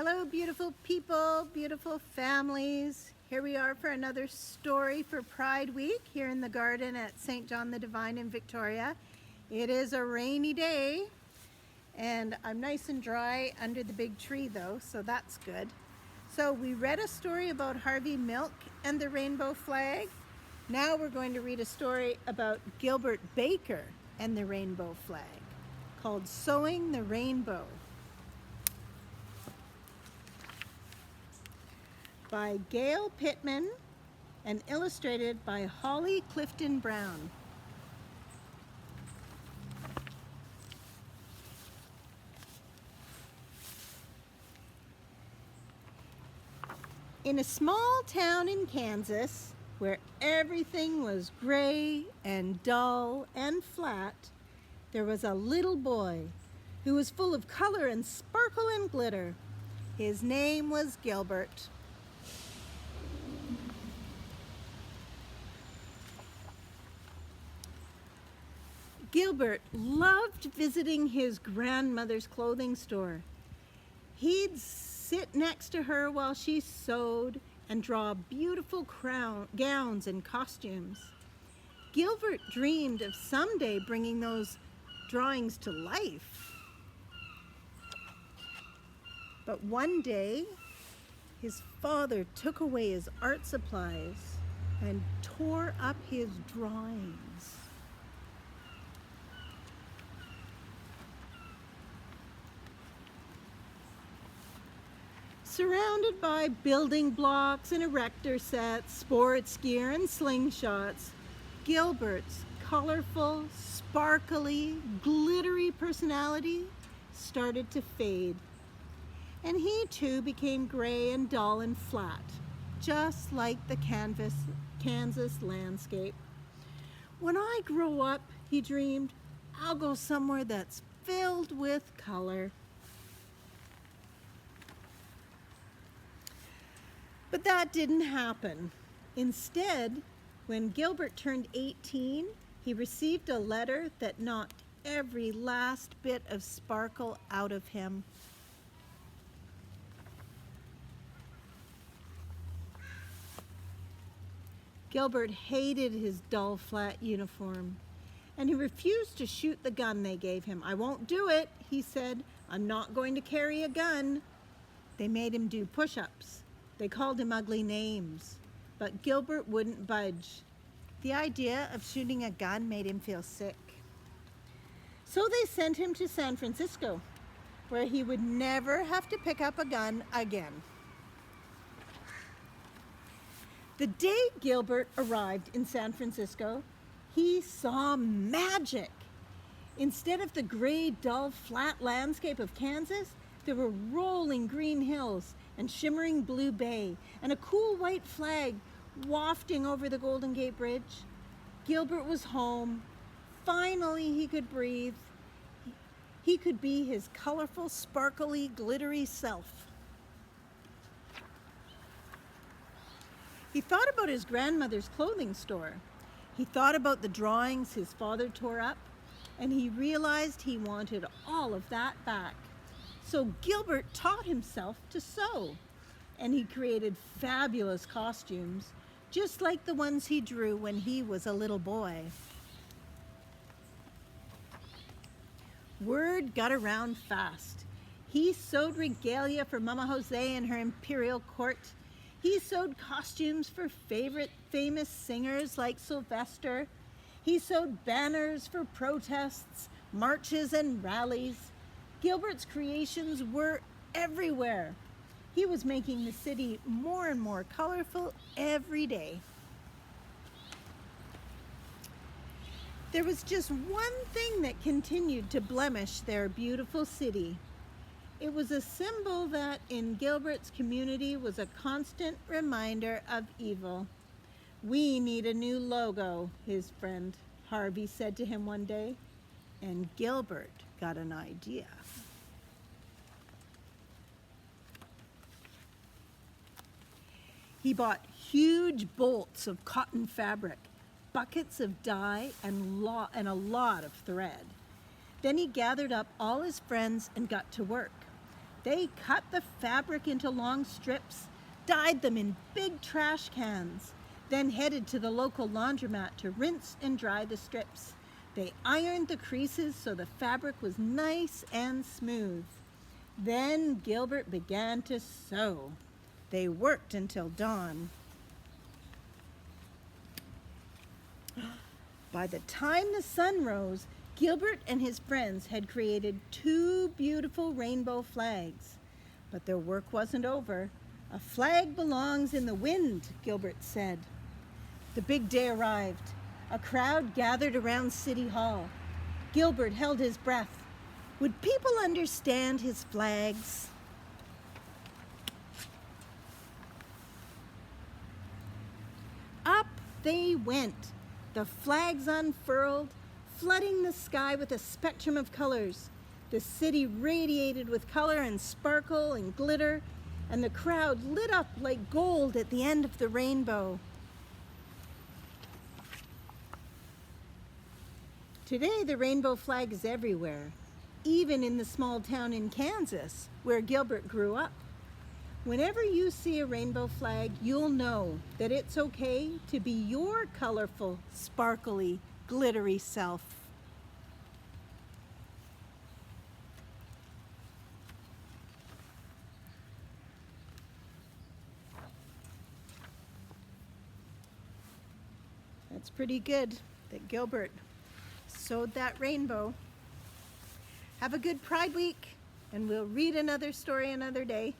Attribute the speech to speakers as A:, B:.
A: Hello, beautiful people, beautiful families. Here we are for another story for Pride Week here in the garden at St. John the Divine in Victoria. It is a rainy day and I'm nice and dry under the big tree though, so that's good. So we read a story about Harvey Milk and the rainbow flag. Now we're going to read a story about Gilbert Baker and the rainbow flag called Sewing the Rainbow, by Gayle Pitman and illustrated by Clifton-Brown. In a small town in Kansas, where everything was gray and dull and flat, there was a little boy who was full of color and sparkle and glitter. His name was Gilbert. Gilbert loved visiting his grandmother's clothing store. He'd sit next to her while she sewed and draw beautiful gowns and costumes. Gilbert dreamed of someday bringing those drawings to life. But one day, his father took away his art supplies and tore up his drawings. Surrounded by building blocks and erector sets, sports gear and slingshots, Gilbert's colorful, sparkly, glittery personality started to fade. And he too became gray and dull and flat, just like the Kansas landscape. When I grow up, he dreamed, I'll go somewhere that's filled with color. But that didn't happen. Instead, when Gilbert turned 18, he received a letter that knocked every last bit of sparkle out of him. Gilbert hated his dull, flat uniform, and he refused to shoot the gun they gave him. "I won't do it," he said. "I'm not going to carry a gun." They made him do push-ups. They called him ugly names, but Gilbert wouldn't budge. The idea of shooting a gun made him feel sick. So they sent him to San Francisco, where he would never have to pick up a gun again. The day Gilbert arrived in San Francisco, he saw magic. Instead of the gray, dull, flat landscape of Kansas, there were rolling green hills and shimmering blue bay, and a cool white flag wafting over the Golden Gate Bridge. Gilbert was home. Finally, he could breathe. He could be his colorful, sparkly, glittery self. He thought about his grandmother's clothing store. He thought about the drawings his father tore up, and he realized he wanted all of that back. So Gilbert taught himself to sew, and he created fabulous costumes, just like the ones he drew when he was a little boy. Word got around fast. He sewed regalia for Mama Jose and her imperial court. He sewed costumes for famous singers like Sylvester. He sewed banners for protests, marches, and rallies. Gilbert's creations were everywhere. He was making the city more and more colorful every day. There was just one thing that continued to blemish their beautiful city. It was a symbol that in Gilbert's community was a constant reminder of evil. "We need a new logo," his friend Harvey said to him one day, and Gilbert got an idea. He bought huge bolts of cotton fabric, buckets of dye, and a lot of thread. Then he gathered up all his friends and got to work. They cut the fabric into long strips, dyed them in big trash cans, then headed to the local laundromat to rinse and dry the strips. They ironed the creases so the fabric was nice and smooth. Then Gilbert began to sew. They worked until dawn. By the time the sun rose, Gilbert and his friends had created 2 beautiful rainbow flags. But their work wasn't over. "A flag belongs in the wind," Gilbert said. The big day arrived. A crowd gathered around City Hall. Gilbert held his breath. Would people understand his flags? Up they went. The flags unfurled, flooding the sky with a spectrum of colors. The city radiated with color and sparkle and glitter, and the crowd lit up like gold at the end of the rainbow. Today, the rainbow flag is everywhere, even in the small town in Kansas, where Gilbert grew up. Whenever you see a rainbow flag, you'll know that it's okay to be your colorful, sparkly, glittery self. That's pretty good that Gilbert sewed that rainbow. Have a good Pride Week, and we'll read another story another day.